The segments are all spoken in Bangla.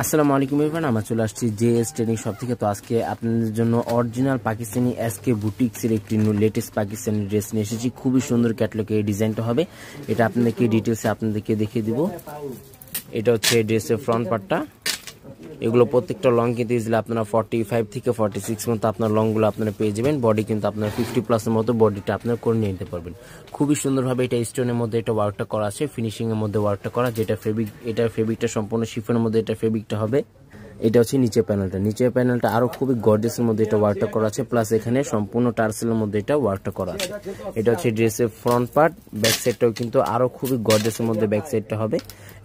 আসসালামু আলাইকুম এভরিওয়ান, আমরা চলে আসছি জেএস ট্রেনিং শপ থেকে। তো আজকে আপনাদের জন্য অরিজিনাল পাকিস্তানি এসকে বুটিক্সের একটি লেটেস্ট পাকিস্তানি ড্রেস নিয়ে এসেছি। খুবই সুন্দর ক্যাটালগে এই ডিজাইনটা হবে। এটা আপনাদেরকে ডিটেলসে আপনাদেরকে দেখিয়ে দিব। এটা হচ্ছে ড্রেসের ফ্রন্ট পার্টটা। এগুলো প্রত্যেকটা লং কিন্তু ইজিলি আপনারা 45 থেকে 46 মতো আপনার লংগুলো আপনারা পেয়ে যাবেন। বডি কিন্তু আপনার 50+ মতো বডিটা আপনারা করে নিয়ে নিতে পারবেন। খুবই সুন্দরভাবে এটা স্টোনের মধ্যে এটা ওয়ার্কটা করা আছে, ফিনিশিং এর মধ্যে ওয়ার্কটা করা। যেটা ফেব্রিক, এটা ফেব্রিকটা সম্পূর্ণ শিফনের মধ্যে এটা ফেব্রিকটা হবে। এটা হচ্ছে নিচের প্যানেলটা আরো খুবই গর্জিয়াসের মধ্যে এটা ওয়ার্কটা করা আছে, প্লাস এখানে সম্পূর্ণ টার্সেলের মধ্যে এটা ওয়ার্কটা করা আছে। এটা হচ্ছে ড্রেসের ফ্রন্ট পার্ট। ব্যাক সাইডটাও কিন্তু আরো খুবই গর্জিয়াসের মধ্যে ব্যাক সাইডটা হবে।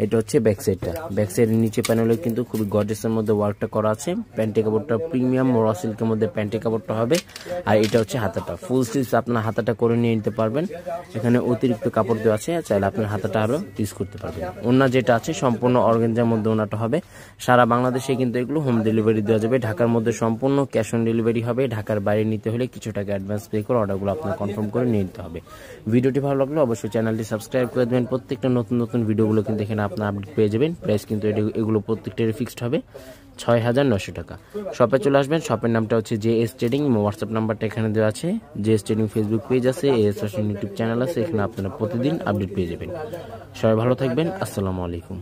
এটা হচ্ছে ব্যাক সাইডটা। ব্যাক সাইডের নিচে প্যানেলে কিন্তু খুবই গর্জিয়াসের মধ্যে ওয়ার্কটা করা আছে। প্যান্টের কাপড়টা প্রিমিয়াম র সিল্কের মধ্যে প্যান্টের কাপড়টা হবে। আর এটা হচ্ছে হাতাটা, ফুল স্লিভস আপনার হাতাটা করে নিয়ে নিতে পারবেন। এখানে অতিরিক্ত কাপড় দেওয়া আছে, চাইলে আপনার হাতাটা আরো ইউজ করতে পারবেন। ওন্না যেটা আছে সম্পূর্ণ অর্গানজার মধ্যে ওনাটা হবে। সারা বাংলাদেশে কিন্তু এগুলো হোম ডেলিভারি দেওয়া যাবে। ঢাকার মধ্যে সম্পূর্ণ ক্যাশ অন ডেলিভারি হবে। ঢাকার বাইরে নিতে হলে কিছু টাকা অ্যাডভান্স পে করে অর্ডারগুলো আপনার কনফার্ম করে নিয়ে নিতে হবে। ভিডিওটি ভালো লাগলে অবশ্যই চ্যানেলটি সাবস্ক্রাইব করে দেবেন। প্রত্যেকটা নতুন ভিডিওগুলো কিন্তু এখানে আপনার আপডেট পেয়ে যাবেন। প্রাইস কিন্তু এগুলো প্রত্যেকটার ফিক্সড হবে ৬,৯০০ টাকা। শপে চলে আসবেন। শপের নামটা হচ্ছে জেএস ট্রেডিং। হোয়াটসঅ্যাপ নাম্বারটা এখানে দেওয়া আছে। জেএস ট্রেডিং ফেসবুক পেজ আছে, এএস ফ্যাশন ইউটিউব চ্যানেল আছে। এখানে আপনারা প্রতিদিন আপডেট পেয়ে যাবেন। সবাই ভালো থাকবেন। আসসালামু আলাইকুম।